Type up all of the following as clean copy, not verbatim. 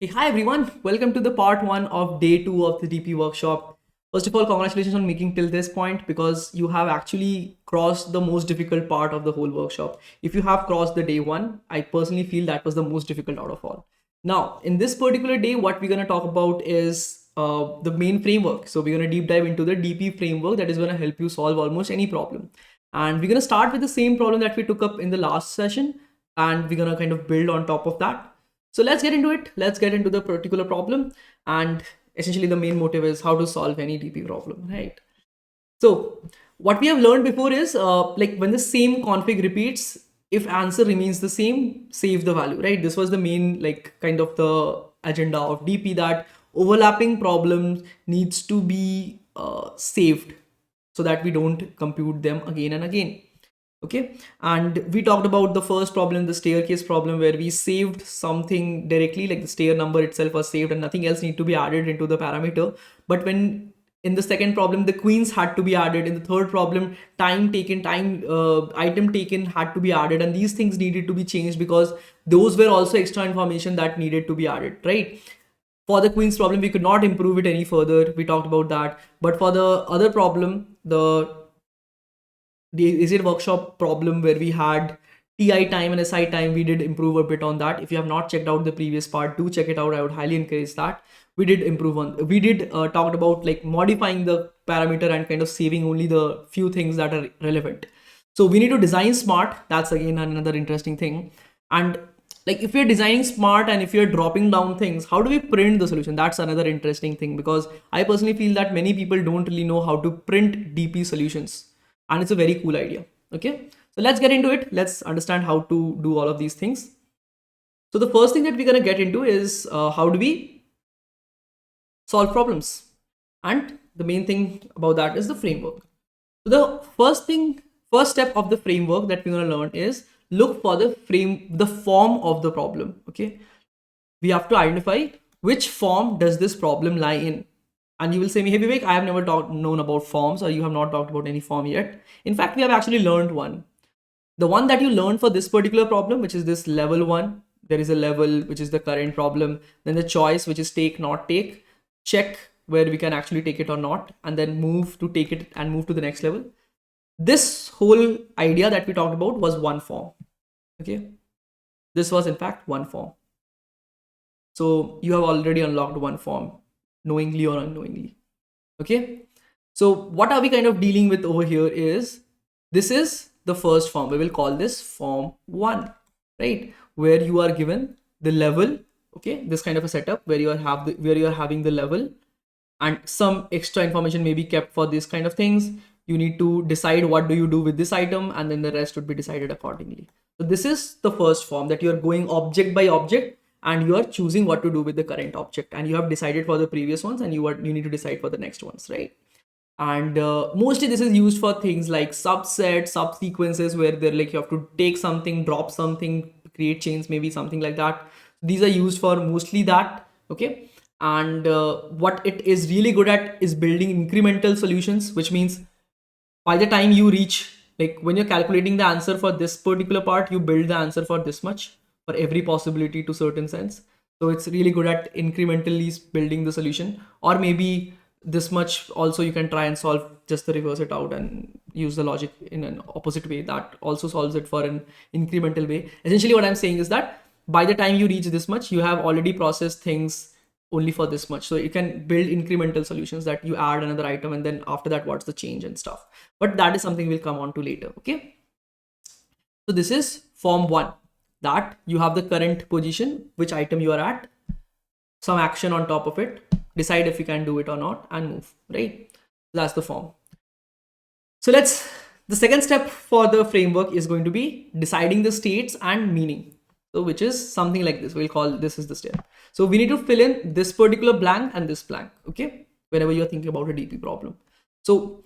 Hey, hi everyone, welcome to the part 1 of day 2 of the DP workshop. First of all, congratulations on making till this point because you have actually crossed the most difficult part of the whole workshop. If you have crossed the day 1, I personally feel that was the most difficult out of all. Now, in this particular day, what we're going to talk about is the main framework. So we're going to deep dive into the DP framework that is going to help you solve almost any problem. And we're going to start with the same problem that we took up in the last session, and we're going to kind of build on top of that. So let's get into it. Let's get into the particular problem. And essentially the main motive is how to solve any DP problem, right? So what we have learned before is like when the same config repeats, if answer remains the same, save the value, right? This was the main like kind of the agenda of DP, that overlapping problems needs to be saved so that we don't compute them again and again. Okay, and we talked about the first problem, the staircase problem, where we saved something directly, like the stair number itself was saved and nothing else need to be added into the parameter. But when in the second problem the queens had to be added, in the third problem time item taken had to be added, and these things needed to be changed because those were also extra information that needed to be added, right? For the queens problem we could not improve it any further, we talked about that. But for the other problem, the Is It Workshop problem, where we had TI time and SI time, we did improve a bit on that. If you have not checked out the previous part, do check it out. I would highly encourage that. We did improve on, we did talked about like modifying the parameter and kind of saving only the few things that are relevant. So we need to design smart. That's again another interesting thing. And like if you're designing smart and if you're dropping down things, how do we print the solution? That's another interesting thing, because I personally feel that many people don't really know how to print DP solutions, and it's a very cool idea. Okay, so let's get into it. Let's understand how to do all of these things. So the first thing that we're going to get into is how do we solve problems, and the main thing about that is the framework. So the first step of the framework that we're going to learn is look for the form of the problem. Okay, we have to identify which form does this problem lie in. And you will say me, hey Vivek, I have never known about forms, or you have not talked about any form yet. In fact, we have actually learned one. The one that you learned for this particular problem, which is this level 1, there is a level which is the current problem, then the choice, which is take, not take, check where we can actually take it or not, and then move to take it and move to the next level. This whole idea that we talked about was one form. Okay, this was in fact one form. So you have already unlocked one form, knowingly or unknowingly. Okay, so what are we kind of dealing with over here is, this is the first form. We will call this form 1, right? Where you are given the level. Okay, this kind of a setup where you are having the level, and some extra information may be kept for this kind of things. You need to decide what do you do with this item, and then the rest would be decided accordingly. So this is the first form, that you are going object by object and you are choosing what to do with the current object, and you have decided for the previous ones and you need to decide for the next ones, right? And mostly this is used for things like subsets, subsequences, where they're like you have to take something, drop something, create chains, maybe something like that. These are used for mostly that. Okay, and what it is really good at is building incremental solutions, which means by the time you reach, like when you're calculating the answer for this particular part, you build the answer for this much for every possibility to certain sense. So it's really good at incrementally building the solution. Or maybe this much also you can try and solve just to reverse it out and use the logic in an opposite way that also solves it for an incremental way. Essentially what I'm saying is that by the time you reach this much, you have already processed things only for this much. So you can build incremental solutions that you add another item, and then after that what's the change and stuff. But that is something we'll come on to later. Okay, so this is form 1, that you have the current position, which item you are at, some action on top of it, decide if you can do it or not, and move, right? That's the form. So the second step for the framework is going to be deciding the states and meaning. So which is something like this. We'll call this is the step. So we need to fill in this particular blank and this blank. Okay, whenever you're thinking about a DP problem. So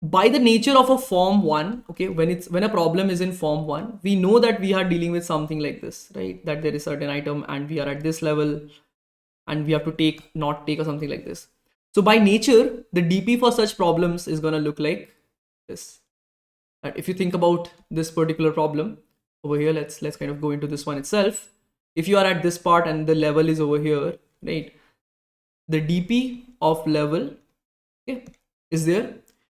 by the nature of a form 1, okay, when a problem is in form 1, we know that we are dealing with something like this, right? That there is certain item and we are at this level and we have to take, not take, or something like this. So by nature, the DP for such problems is going to look like this. If you think about this particular problem over here, let's kind of go into this one itself. if you are at this part and the level is over here, right, the dp of level, okay, is there.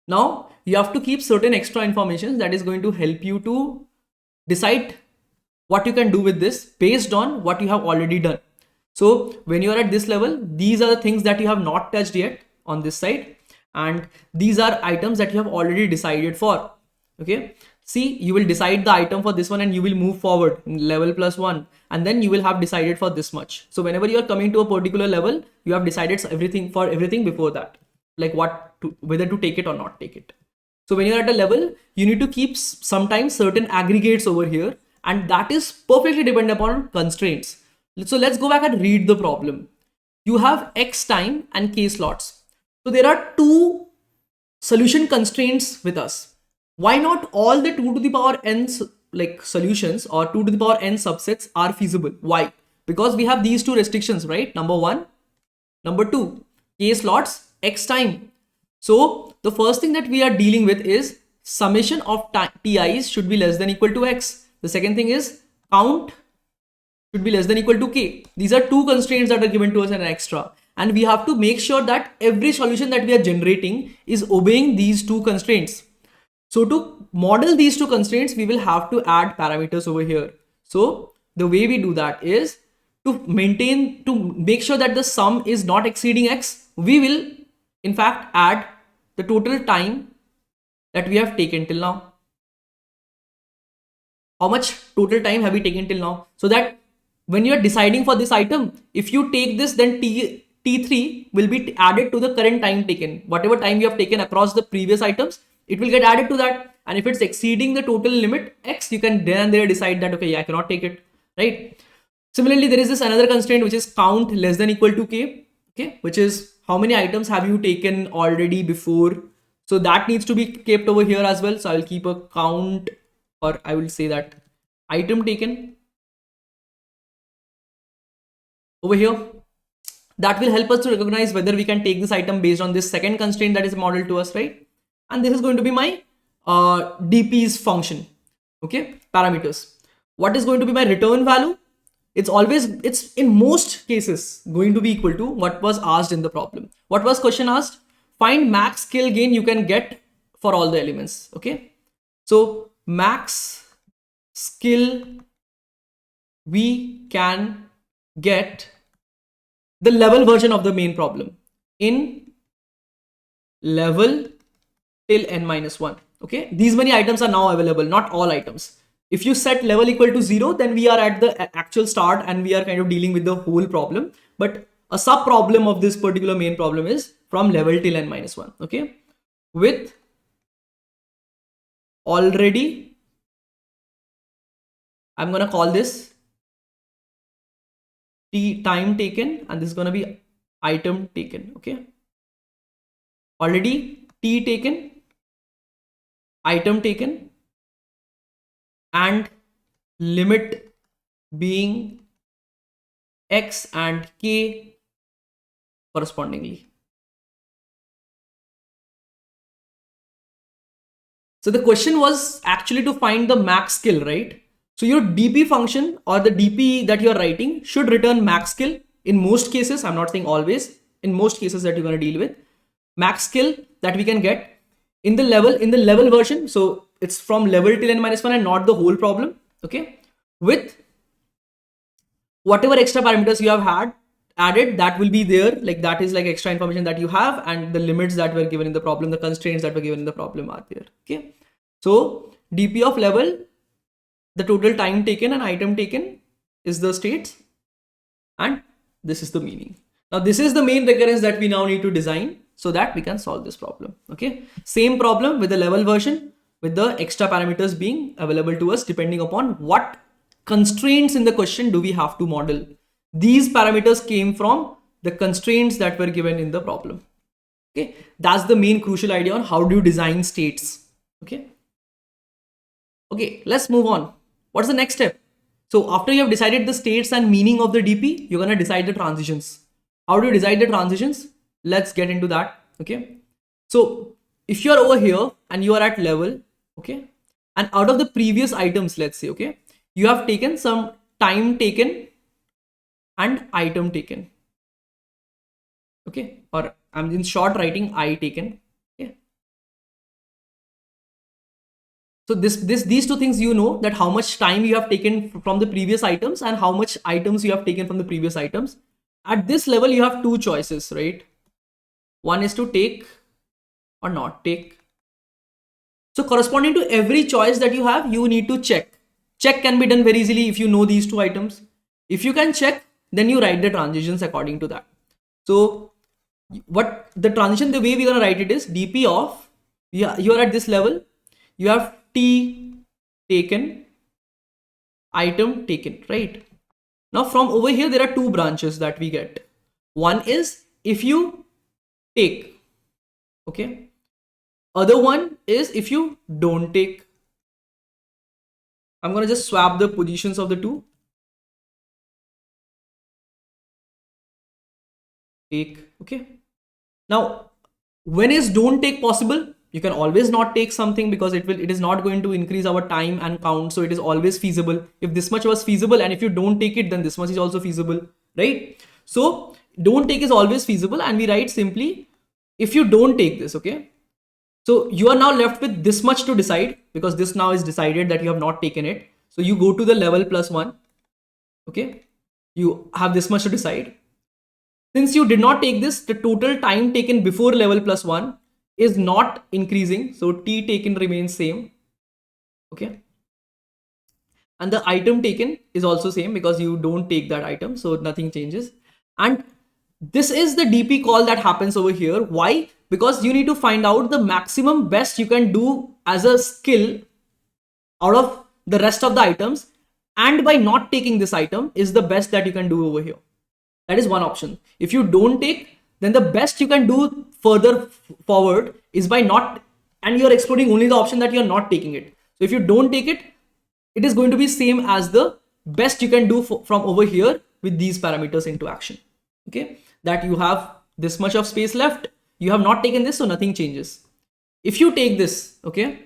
Now you have to keep certain extra information that is going to help you to decide what you can do with this based on what you have already done. So when you are at this level, these are the things that you have not touched yet on this side, and these are items that you have already decided for. Okay, see, you will decide the item for this one and you will move forward level +1, and then you will have decided for this much. So whenever you are coming to a particular level, you have decided everything for everything before that, like whether to take it or not take it. So when you're at a level, you need to keep sometimes certain aggregates over here, and that is perfectly dependent upon constraints. So let's go back and read the problem. You have x time and k slots. So there are two solution constraints with us. Why not all the 2 to the power n like solutions or 2 to the power n subsets are feasible? Why? Because we have these two restrictions, right? Number one. Number two, k slots, x time. So the first thing that we are dealing with is summation of ti's should be less than equal to x. The second thing is count should be less than equal to k. These are two constraints that are given to us an extra, and we have to make sure that every solution that we are generating is obeying these two constraints. So to model these two constraints, we will have to add parameters over here. So the way we do that is to make sure that the sum is not exceeding x, we will in fact add the total time that we have taken till now. How much total time have we taken till now? So that when you are deciding for this item, if you take this, then T3 will be added to the current time taken. Whatever time you have taken across the previous items, it will get added to that. And if it's exceeding the total limit x, you can then and there decide that, okay, I cannot take it, right? Similarly, there is this another constraint, which is count less than equal to k, okay, which is how many items have you taken already before. So that needs to be kept over here as well. So I will keep a count, or I will say that item taken over here. That will help us to recognize whether we can take this item based on this second constraint that is modeled to us, right? And this is going to be my dp's function, okay, parameters. What is going to be my return value? It's in most cases going to be equal to what was asked in the problem. What was question asked? Find max skill gain you can get for all the elements, okay? So max skill we can get the level version of the main problem in level till n-1, okay? These many items are now available, not all items. If you set level equal to 0, then we are at the actual start and we are kind of dealing with the whole problem. But a sub problem of this particular main problem is from level till n-1, okay? With already, I'm going to call this time taken, and this is going to be item taken, okay? Already t taken, item taken, and limit being x and k correspondingly. So the question was actually to find the max skill, right? So your dp function or the dp that you're writing should return max skill in most cases. I'm not saying always. In most cases that you're going to deal with, max skill that we can get in the level version. So it's from level till n-1 and not the whole problem, okay? With whatever extra parameters you have had added, that will be there, like that is like extra information that you have, and the limits that were given in the problem, the constraints that were given in the problem are there, okay? So dp of level, the total time taken and item taken is the states, and this is the meaning. Now this is the main recurrence that we now need to design so that we can solve this problem, okay? Same problem with the level version, with the extra parameters being available to us depending upon what constraints in the question do we have to model. These parameters came from the constraints that were given in the problem, okay? That's the main crucial idea on how do you design states, okay? Okay, let's move on. What's the next step? So after you have decided the states and meaning of the dp, you're going to decide the transitions. How do you decide the transitions? Let's get into that, okay? So if you're over here and you are at level, okay, and out of the previous items, let's say, okay, you have taken some time taken and item taken. Okay, or I'm in short writing I taken. Okay. So these two things, you know that how much time you have taken from the previous items and how much items you have taken from the previous items. At this level, you have two choices, right? One is to take or not take. So corresponding to every choice that you have, you need to check. Check can be done very easily if you know these two items. If you can check, then you write the transitions according to that. So what the transition, the way we're gonna write it is dp of, yeah, you are at this level, you have t taken, item taken, right? Now from over here, there are two branches that we get. One is if you take, okay. Other one is if you don't take. I'm gonna just swap the positions of the two. Take, okay. Now, when is don't take possible? You can always not take something because it is not going to increase our time and count. So it is always feasible. If this much was feasible and if you don't take it, then this much is also feasible, right? So don't take is always feasible, and we write simply if you don't take this, okay. So you are now left with this much to decide because this now is decided that you have not taken it. So you go to the level +1, okay. You have this much to decide. Since you did not take this, the total time taken before level +1 is not increasing. So t taken remains same. Okay. And the item taken is also same because you don't take that item. So nothing changes. And this is the DP call that happens over here. Why? Because you need to find out the maximum best you can do as a skill out of the rest of the items. And by not taking this item is the best that you can do over here. That is one option. If you don't take, then the best you can do further forward is by not, and you're exploring only the option that you're not taking it. So if you don't take it, it is going to be same as the best you can do from over here with these parameters into action. Okay, that you have this much of space left. You have not taken this, so nothing changes. If you take this, okay,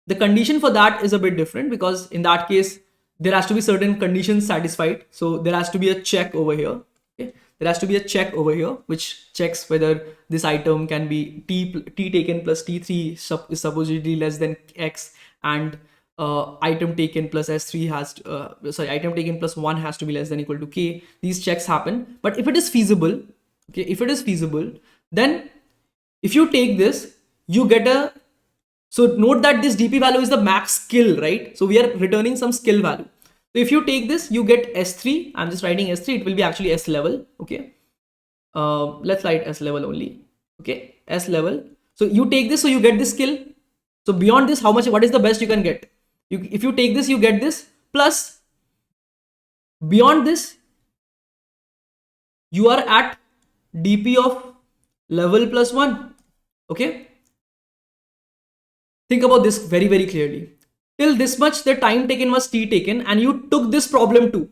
the condition for that is a bit different because in that case, there has to be certain conditions satisfied. So there has to be a check over here. Okay? There has to be a check over here which checks whether this item can be t taken plus t3 is supposedly less than x, and item taken plus s3 has to, item taken plus 1 has to be less than equal to k. These checks happen, but if it is feasible, okay, if it is feasible, then if you take this, you get a, so note that this dp value is the max skill, right? So we are returning some skill value. So if you take this, you get S3. I'm just writing S3. It will be actually S level. Okay. Let's write S level only. Okay. S level. So you take this, so you get this skill. So beyond this, what is the best you can get? If you take this, you get this. Plus, beyond this, you are at DP of level +1. Okay. Think about this very, very clearly. Till this much, the time taken was t taken, and you took this problem too.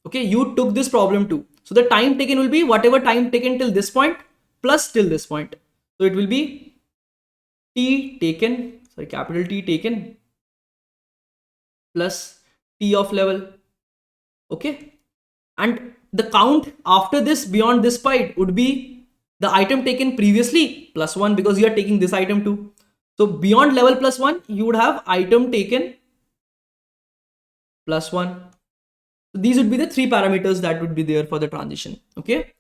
Okay, you took this problem too. So the time taken will be whatever time taken till this point plus till this point. So it will be t taken, sorry, capital T taken plus t of level. Okay, and the count after this beyond this point would be the item taken previously +1 because you are taking this item too. So beyond level +1, you would have item taken +1. So these would be the three parameters that would be there for the transition. Okay.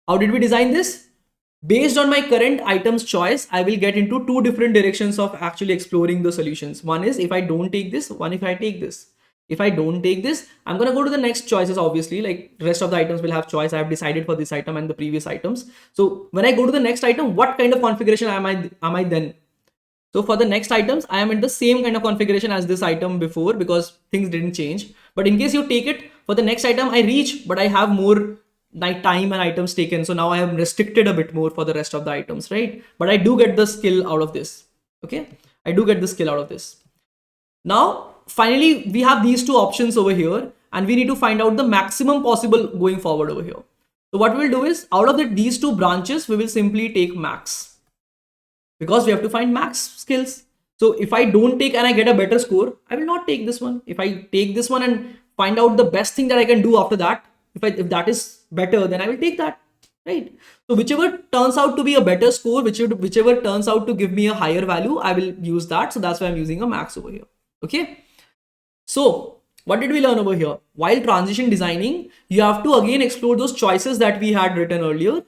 How did we design this? Based on my current items choice, I will get into two different directions of actually exploring the solutions. One is if I don't take this, one if I take this. If I don't take this, I'm going to go to the next choices, obviously, like rest of the items will have choice. I have decided for this item and the previous items. So when I go to the next item, what kind of configuration am I then? So for the next items, I am in the same kind of configuration as this item before because things didn't change. But in case you take it for the next item, I reach, but I have more time and items taken. So now I am restricted a bit more for the rest of the items, right? But I do get the skill out of this. Okay. I do get the skill out of this. Now, finally, we have these two options over here and we need to find out the maximum possible going forward over here. So what we'll do is out of these two branches, we will simply take max. Because we have to find max skills. So if I don't take and I get a better score, I will not take this one. If I take this one and find out the best thing that I can do after that, If that is better, then I will take that, right? So whichever turns out to be a better score, whichever turns out to give me a higher value, I will use that. So that's why I'm using a max over here. Okay. So what did we learn over here? While transition designing, you have to again explore those choices that we had written earlier.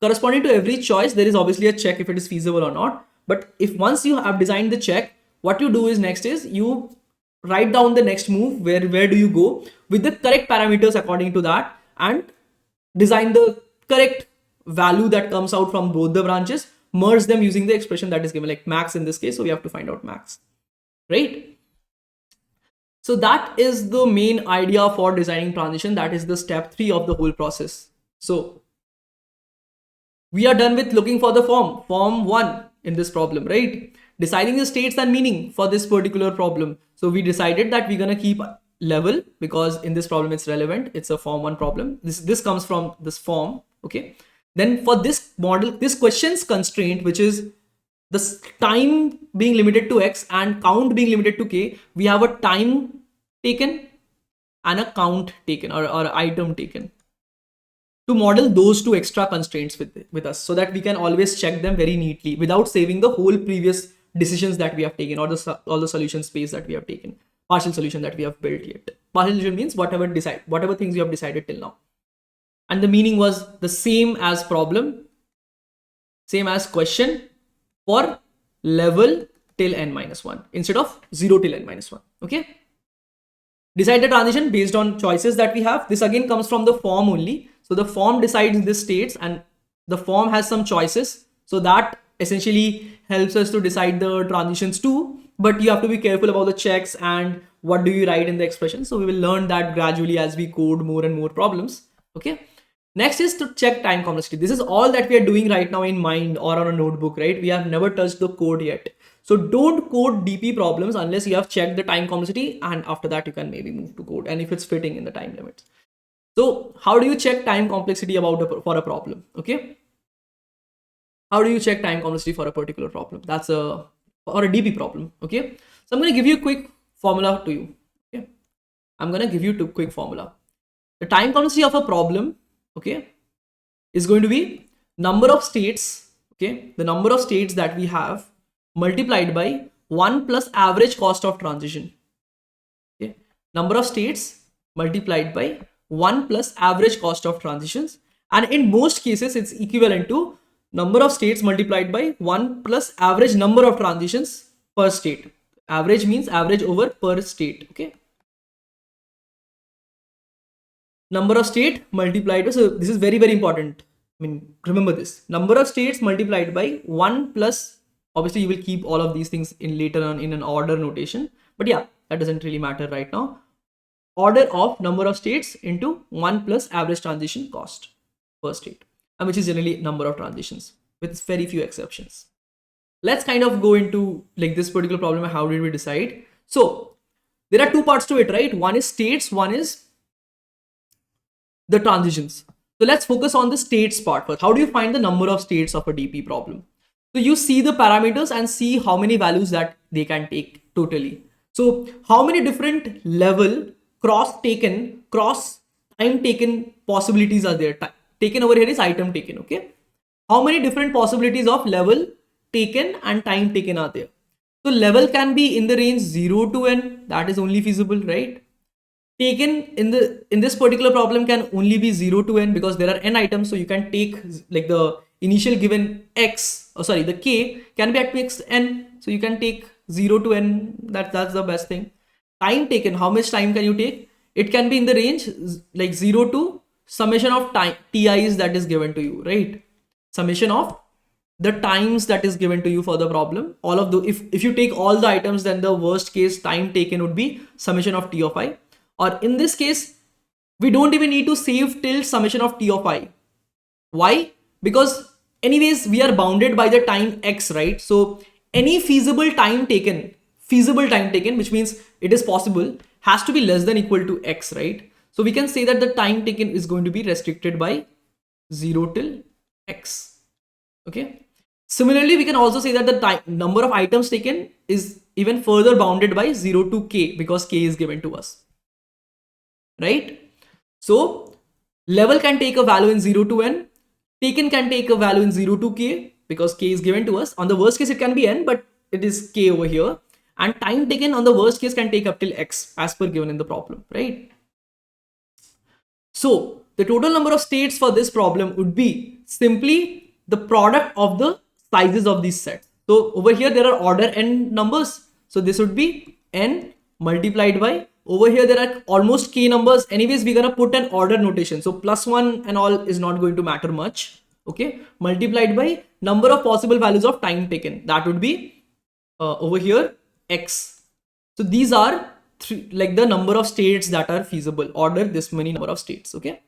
Corresponding to every choice, there is obviously a check if it is feasible or not. But if once you have designed the check, what you do is next is you write down the next move. Where do you go with the correct parameters according to that, and design the correct value that comes out from both the branches, merge them using the expression that is given, like max in this case. So we have to find out max, right? So that is the main idea for designing transition. That is the step 3 of the whole process. So we are done with looking for the form 1 in this problem, right? Deciding the states and meaning for this particular problem. So we decided that we're going to keep level because in this problem it's relevant. It's a form 1 problem. This comes from this form. Okay. Then for this model, this question's constraint, which is the time being limited to x and count being limited to k, we have a time taken and a count taken, or item taken, to model those two extra constraints with us, so that we can always check them very neatly without saving the whole previous decisions that we have taken, or all the solution space that we have taken, partial solution that we have built yet. Partial solution means whatever things you have decided till now. And the meaning was the same as problem, same as question, for level till n-1 instead of 0 till n-1. Okay. Decide the transition based on choices that we have. This again comes from the form only. So the form decides the states and the form has some choices. So that essentially helps us to decide the transitions too. But you have to be careful about the checks and what do you write in the expression. So we will learn that gradually as we code more and more problems. Okay. Next is to check time complexity. This is all that we are doing right now in mind or on a notebook, right? We have never touched the code yet. So don't code DP problems unless you have checked the time complexity, and after that you can maybe move to code, and if it's fitting in the time limits. So how do you check time complexity for a problem? Okay. How do you check time complexity for a particular problem? That's or a DP problem. Okay. So I'm going to give you a quick formula to you. Okay. I'm going to give you a quick formula. The time complexity of a problem, okay, is going to be number of states, okay, the number of states that we have multiplied by 1 plus average cost of transition. Okay, number of states multiplied by 1 plus average cost of transitions, and in most cases it's equivalent to number of states multiplied by 1 plus average number of transitions per state. Average means average over per state. Okay, number of state multiplied by, so this is very, very important. I mean, remember this, number of states multiplied by 1 plus, obviously you will keep all of these things in later on in an order notation, but yeah, that doesn't really matter right now. Order of number of states into 1 plus average transition cost per state, and which is generally number of transitions with very few exceptions. Let's kind of go into like this particular problem. How did we decide? So there are two parts to it, right? One is states, one is the transitions. So let's focus on the states part first. How do you find the number of states of a DP problem? So you see the parameters and see how many values that they can take totally. So how many different level cross time taken possibilities are there? Taken over here is item taken. Okay. How many different possibilities of level taken and time taken are there? So level can be in the range 0 to n. That is only feasible, right? Taken in this particular problem can only be 0 to n because there are n items. So you can take like the initial given x, the k can be at max n. So you can take 0 to n. That's the best thing. Time taken, how much time can you take? It can be in the range like 0 to summation of time ti's that is given to you, right? Summation of the times that is given to you for the problem. All of the, if you take all the items, then the worst case time taken would be summation of t of I. Or in this case, we don't even need to save till summation of t of I. Why? Because anyways, we are bounded by the time x, right? So any feasible time taken, which means it is possible, has to be less than equal to x, right? So we can say that the time taken is going to be restricted by 0 till x. Okay. Similarly, we can also say that the number of items taken is even further bounded by 0 to k because k is given to us. Right? So Level can take a value in 0 to n. Taken can take a value in 0 to k because k is given to us. On the worst case, it can be n, but it is k over here. And time taken on the worst case can take up till x as per given in the problem, right? So the total number of states for this problem would be simply the product of the sizes of these sets. So over here there are order n numbers. So this would be n multiplied by, over here there are almost k numbers. Anyways, we're gonna put an order notation. So +1 and all is not going to matter much. Okay, multiplied by number of possible values of time taken. That would be over here x. So these are like the number of states that are feasible. Order this many number of states. Okay,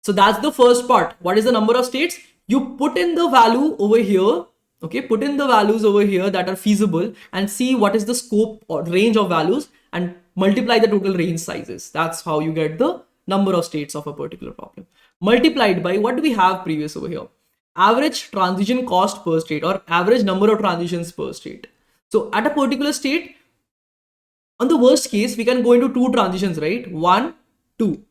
so that's the first part. What is the number of states? You put in the value over here. Okay, put in the values over here that are feasible and see what is the scope or range of values and multiply the total range sizes. That's how you get the number of states of a particular problem. Multiplied by, what do we have previous over here? Average transition cost per state, or average number of transitions per state. So at a particular state, on the worst case, we can go into two transitions, right? 1, 2,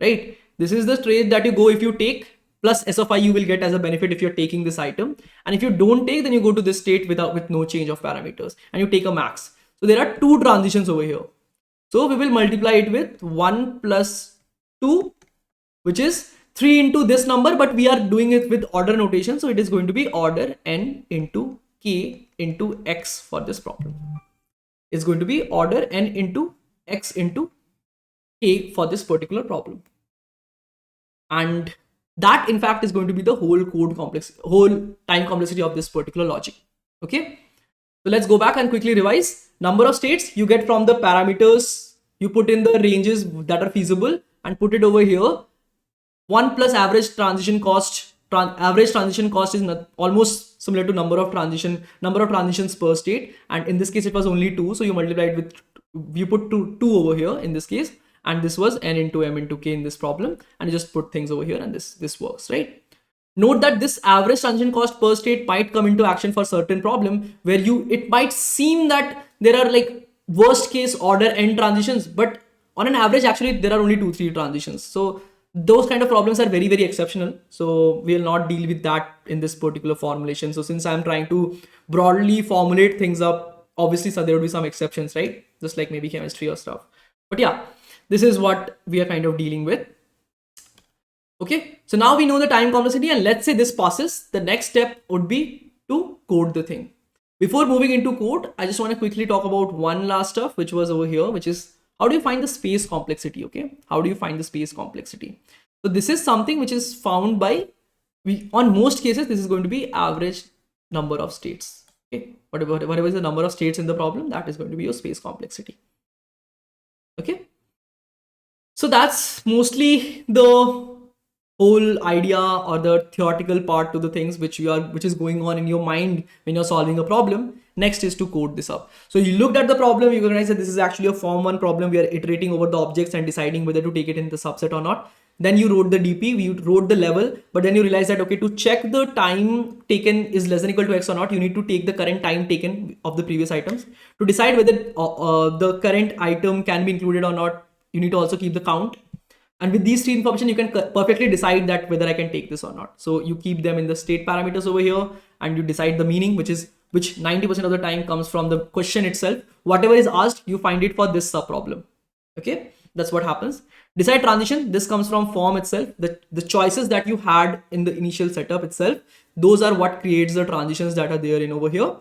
right? This is the state that you go if you take, plus s of I you will get as a benefit if you're taking this item. And if you don't take, then you go to this state with no change of parameters and you take a max. So there are two transitions over here. So we will multiply it with 1 plus 2, which is 3 into this number, but we are doing it with order notation. So it is going to be order n into k into x for this problem. It's going to be order n into x into k for this particular problem. And that in fact is going to be the whole time complexity of this particular logic. Okay, so let's go back and quickly revise. Number of states you get from the parameters, you put in the ranges that are feasible and put it over here. 1 plus average transition cost. Average transition cost is almost similar to number of transitions per state, and in this case it was only 2, so you multiply it with, you put 2 over here in this case, and this was n into m into k in this problem, and you just put things over here and this works, right? Note that this average transition cost per state might come into action for certain problem where it might seem that there are like worst case order n transitions, but on an average actually there are only 2-3 transitions. So those kind of problems are very, very exceptional. So we'll not deal with that in this particular formulation. So since I'm trying to broadly formulate things up, obviously so there will be some exceptions, right? Just like maybe chemistry or stuff. But yeah, this is what we are kind of dealing with. Okay, so now we know the time complexity, and let's say this passes. The next step would be to code the thing. Before moving into code, I just want to quickly talk about one last stuff, which was over here, which is how do you find the space complexity? Okay, how do you find the space complexity? So this is something which is found by, on most cases, this is going to be average number of states. Okay, whatever is the number of states in the problem, that is going to be your space complexity. Okay, so that's mostly the whole idea or the theoretical part to the things which is going on in your mind when you're solving a problem. Next is to code this up. So you looked at the problem, you recognize that this is actually a form 1 problem. We are iterating over the objects and deciding whether to take it in the subset or not. Then you wrote the DP, you wrote the level, but then you realize that, okay, to check the time taken is less than equal to x or not, you need to take the current time taken of the previous items. To decide whether the current item can be included or not, you need to also keep the count. And with these three information, you can perfectly decide that whether I can take this or not. So you keep them in the state parameters over here and you decide the meaning, which 90% of the time comes from the question itself. Whatever is asked, you find it for this sub problem. Okay, that's what happens. Decide transition. This comes from form itself. The choices that you had in the initial setup itself, those are what creates the transitions that are there in over here.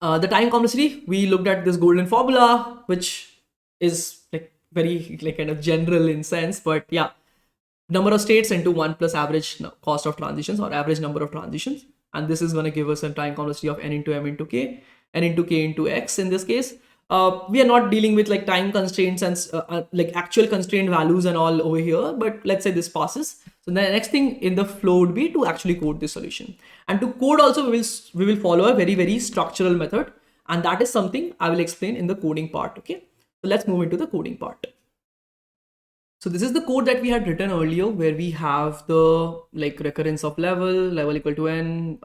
The time complexity, we looked at this golden formula, which is like very like kind of general in sense, but yeah, number of states into 1 plus average cost of transitions or average number of transitions, and this is going to give us a time complexity of n into m into k, n into k into x in this case. We are not dealing with like time constraints and like actual constraint values and all over here, but let's say this passes. So the next thing in the flow would be to actually code this solution, and to code also we will follow a very, very structural method, and that is something I will explain in the coding part. Okay, so let's move into the coding part. So this is the code that we had written earlier, where we have the like recurrence of level equal to n.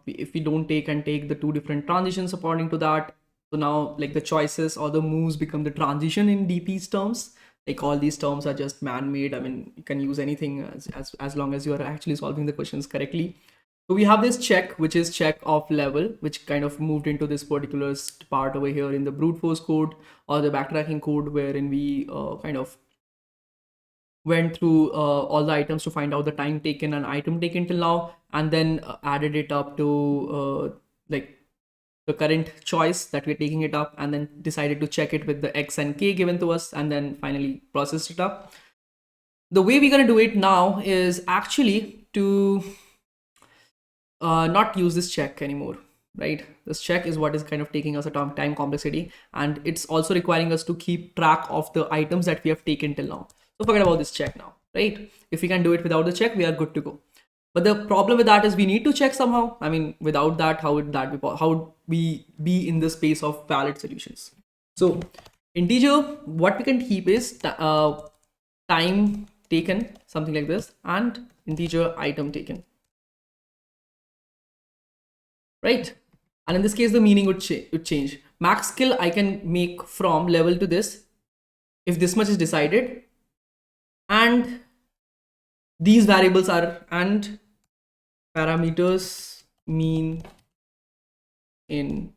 If we don't take the two different transitions according to that, so now like the choices or the moves become the transition in DP's terms. Like all these terms are just man-made. I mean, you can use anything as long as you are actually solving the questions correctly. So we have this check, which is check of level, which kind of moved into this particular part over here in the brute force code or the backtracking code, wherein we kind of went through all the items to find out the time taken and item taken till now, and then added it up to like the current choice that we're taking it up, and then decided to check it with the x and k given to us, and then finally processed it up. The way we're going to do it now is actually to not use this check anymore, right? This check is what is kind of taking us a time complexity, and it's also requiring us to keep track of the items that we have taken till now. So forget about this check now, right? If we can do it without the check, we are good to go. But the problem with that is we need to check somehow. I mean, without that, how would that be? How would we be in the space of valid solutions? So integer, what we can keep is time taken, something like this, and integer item taken, right? And in this case, the meaning would change. Max skill I can make from level to this if this much is decided, and these variables are and parameters mean in.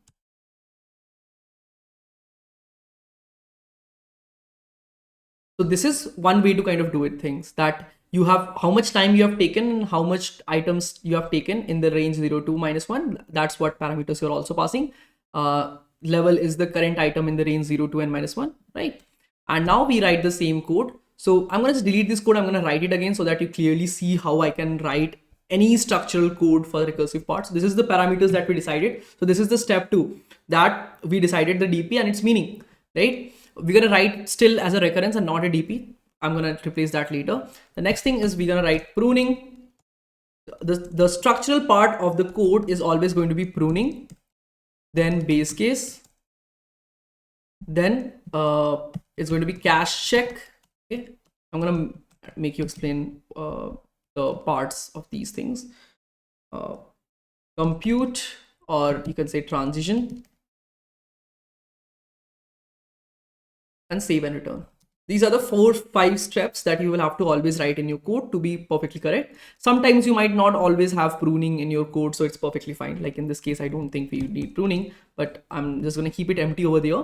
So this is one way to kind of do it, things that you have how much time you have taken and how much items you have taken in the range 0 to -1. That's what parameters you're also passing. Level is the current item in the range 0 to n-1, right? And now we write the same code. So I'm going to just delete this code. I'm going to write it again so that you clearly see how I can write any structural code for recursive parts. This is the parameters that we decided. So this is the step 2 that we decided the DP and its meaning, right? We're going to write still as a recurrence and not a DP. I'm going to replace that later. The next thing is we're going to write pruning. The structural part of the code is always going to be pruning, then base case, then it's going to be cache check. Okay, I'm going to make you explain the parts of these things. Compute, or you can say transition, and save and return. These are the 4-5 steps that you will have to always write in your code to be perfectly correct. Sometimes you might not always have pruning in your code, so it's perfectly fine. Like in this case, I don't think we need pruning, but I'm just going to keep it empty over there.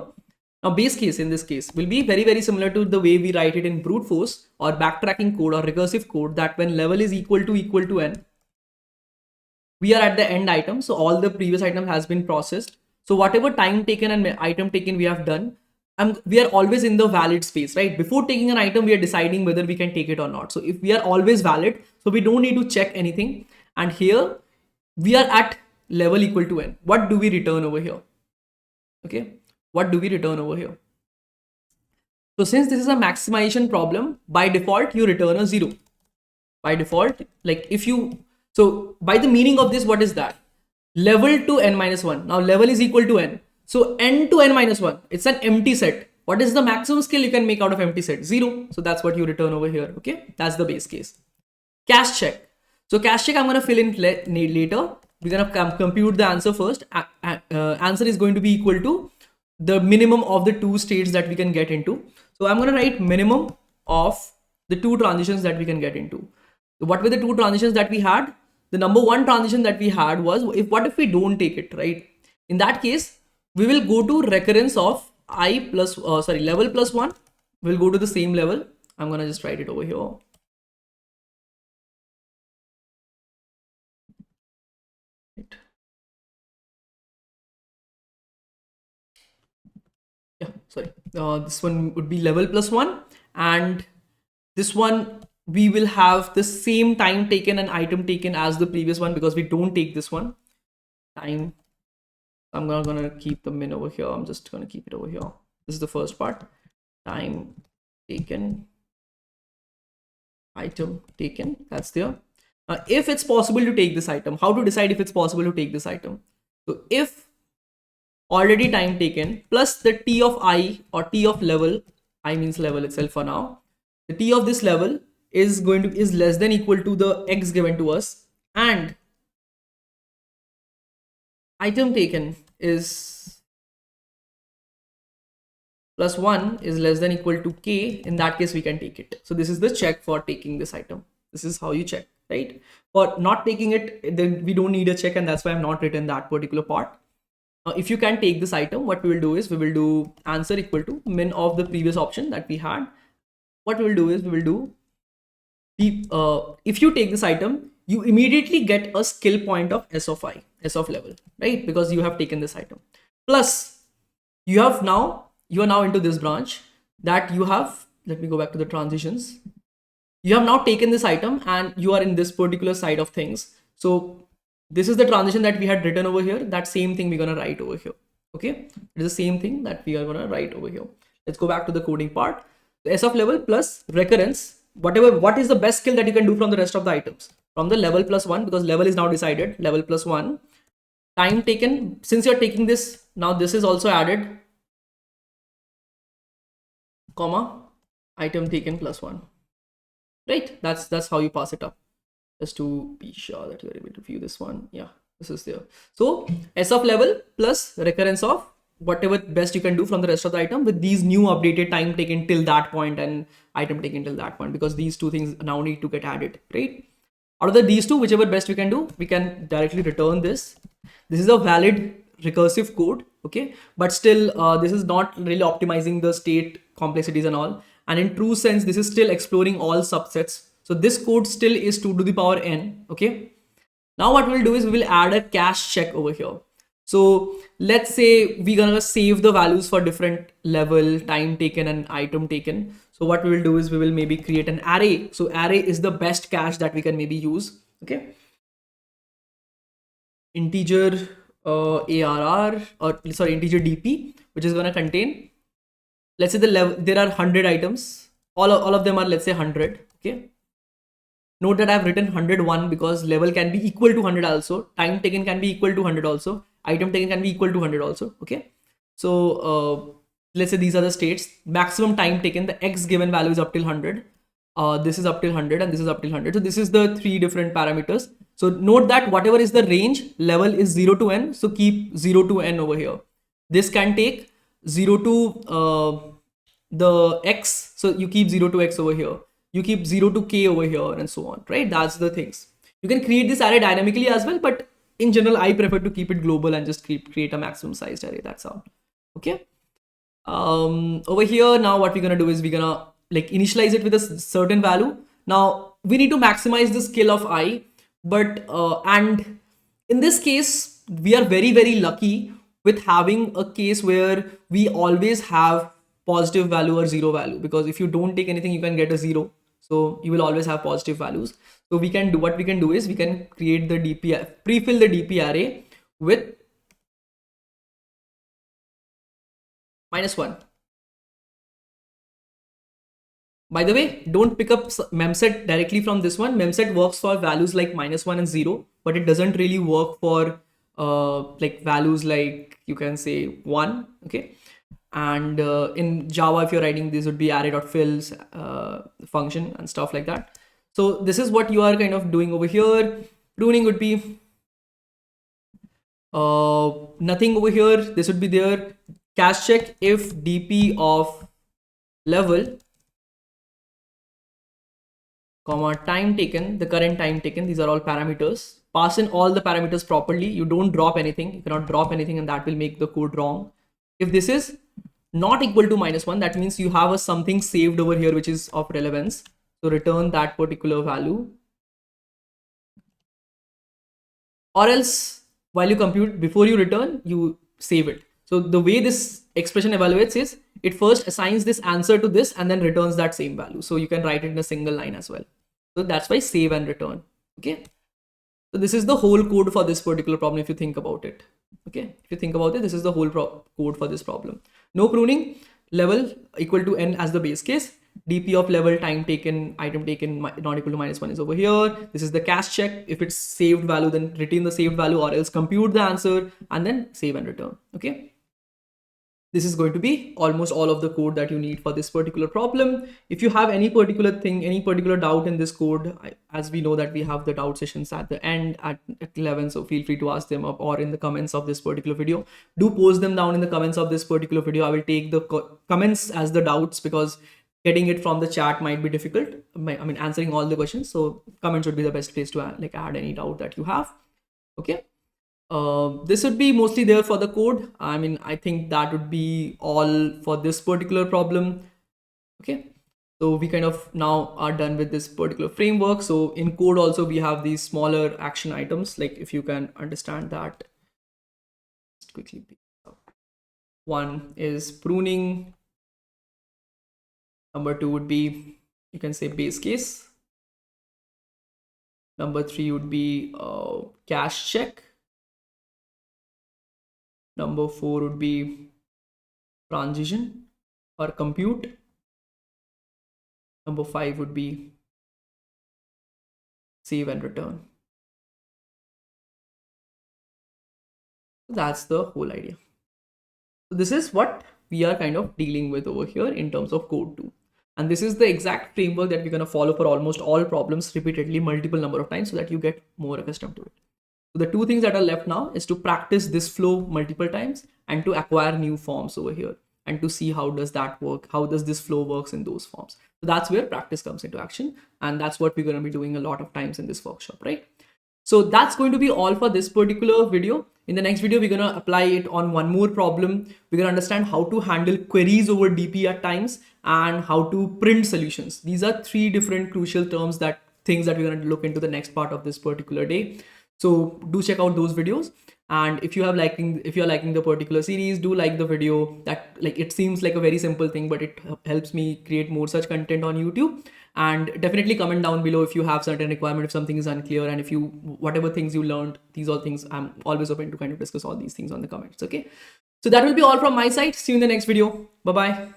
Now base case in this case will be very, very similar to the way we write it in brute force or backtracking code or recursive code, that when level is equal to n, we are at the end item. So all the previous item has been processed. So whatever time taken and item taken we have done, we are always in the valid space, right? Before taking an item, we are deciding whether we can take it or not. So if we are always valid, so we don't need to check anything. And here we are at level equal to n. What do we return over here? Okay, what do we return over here? So since this is a maximization problem, by default, you return a 0. By default, like if you, so by the meaning of this, what is that? Level to n-1. Now level is equal to n. So n to n-1, it's an empty set. What is the maximum skill you can make out of empty set? 0. So that's what you return over here. Okay, that's the base case. Cache check. So cache check I'm going to fill in later. We're going to compute the answer first. Answer is going to be equal to the minimum of the 2 states that we can get into. So I'm going to write minimum of the 2 transitions that we can get into. So what were the 2 transitions that we had? The number 1 transition that we had was, what if we don't take it, right? In that case, we will go to recurrence of level plus 1. We'll go to the same level. I'm going to just write it over here. Right. Yeah, sorry. This one would be level plus 1. And this one, we will have the same time taken and item taken as the previous one because we don't take this one. Time. I'm not going to keep the min over here. I'm just going to keep it over here. This is the first part. Time taken, item taken. That's there. If it's possible to take this item, how to decide if it's possible to take this item? So if already time taken plus the t of I or t of level, I means level itself for now, the t of this level is less than equal to the x given to us, and item taken is plus 1 is less than equal to k, in that case we can take it. So this is the check for taking this item. This is how you check, right? For not taking it, then we don't need a check, and that's why I've not written that particular part. If you can take this item, what we will do is we will do answer equal to min of the previous option that we had. What we will do is we will do if you take this item, you immediately get a skill point of s of I, s of level, right? Because you have taken this item. Plus, you are now into this branch that you have. Let me go back to the transitions. You have now taken this item and you are in this particular side of things. So this is the transition that we had written over here. That same thing we're gonna write over here. Okay, it is the same thing that we are gonna write over here. Let's go back to the coding part. The s of level plus recurrence. What is the best skill that you can do from the rest of the items? From the level plus 1, because level is now decided, level plus 1. Time taken, since you're taking this, now this is also added, comma, item taken plus 1. Right? That's how you pass it up. Just to be sure that you're able to view this one. Yeah, this is there. So s of level plus recurrence of whatever best you can do from the rest of the item with these new updated time taken till that point and item taken till that point, because these two things now need to get added, right? Out of these two, whichever best we can do, we can directly return this. This is a valid recursive code, okay? But still, this is not really optimizing the state complexities and all. And in true sense, this is still exploring all subsets. So this code still is 2 to the power n, okay? Now what we'll do is we will add a cache check over here. So let's say we're gonna save the values for different level, time taken and item taken. So what we will do is we will maybe create an array. So array is the best cache that we can maybe use, okay? Integer ARR, or sorry, integer DP, which is gonna contain, let's say the level, there are 100 items. All of them are, let's say 100, okay? Note that I've written 101 because level can be equal to 100 also. Time taken can be equal to 100 also. Item taken can be equal to 100 also, okay? So let's say these are the states. Maximum time taken, the x given value is up till 100. This is up till 100 and this is up till 100. So this is the 3 different parameters. So note that whatever is the range, level is 0 to n. So keep 0 to n over here. This can take 0 to the x. So you keep 0 to x over here. You keep 0 to k over here and so on, right? That's the things. You can create this array dynamically as well, but in general, I prefer to keep it global and just create a maximum sized array. That's all. Okay. Over here, now what we're gonna do is we're gonna like initialize it with a certain value. Now we need to maximize the skill of I, but and in this case, we are very, very lucky with having a case where we always have positive value or 0 value, because if you don't take anything, you can get a 0. So you will always have positive values. So we can do, what we can do is we can create the DP, pre-fill the DP array with -1. By the way, don't pick up memset directly from this one. Memset works for values like -1 and 0, but it doesn't really work for like values like you can say 1, okay? And in Java, if you're writing, this would be array.fills function and stuff like that. So this is what you are kind of doing over here. Pruning would be nothing over here. This would be there. Cache check if DP of level, comma, time taken, the current time taken. These are all parameters. Pass in all the parameters properly. You don't drop anything. You cannot drop anything, and that will make the code wrong. If this is not equal to -1, that means you have a something saved over here which is of relevance. So return that particular value, or else while you compute, before you return, you save it. So the way this expression evaluates is it first assigns this answer to this and then returns that same value. So you can write it in a single line as well. So that's why save and return. Okay. So this is the whole code for this particular problem if you think about it. Okay, if you think about it, this is the whole code for this problem. No pruning, level equal to n as the base case. DP of level, time taken, item taken not equal to -1 is over here. This is the cache check. If it's saved value, then retain the saved value, or else compute the answer and then save and return. Okay. this is going to be almost all of the code that you need for this particular problem. If you have any particular thing, any particular doubt in this code, as we know that we have the doubt sessions at the end at 11, so feel free to ask them up or in the comments of this particular video. Do post them down in the comments of this particular video. I will take the comments as the doubts, because getting it from the chat might be difficult. I mean, answering all the questions, so comments would be the best place to like add any doubt that you have. Okay. This would be mostly there for the code. I mean, I think that would be all for this particular problem. Okay, so we kind of now are done with this particular framework. So in code also we have these smaller action items, like if you can understand that. Just quickly, one is pruning. Number two would be, you can say, base case. Number three would be cache check. Number four would be transition or compute. Number five would be save and return. That's the whole idea. So this is what we are kind of dealing with over here in terms of code 2. And this is the exact framework that we're going to follow for almost all problems repeatedly, multiple number of times, so that you get more accustomed to it. So the two things that are left now is to practice this flow multiple times and to acquire new forms over here and to see how does that work, how does this flow works in those forms. So that's where practice comes into action, and that's what we're going to be doing a lot of times in this workshop, right? So that's going to be all for this particular video. In the next video, we're going to apply it on one more problem. We're going to understand how to handle queries over DP at times and how to print solutions. These are three different crucial things that we're going to look into the next part of this particular day. So do check out those videos. And if you're liking the particular series, do like the video. That, like, it seems like a very simple thing, but it helps me create more such content on YouTube. And definitely comment down below if you have certain requirement, if something is unclear, and if you, whatever things you learned, these all things, I'm always open to kind of discuss all these things on the comments. Okay, so that will be all from my side. See you in the next video. Bye bye.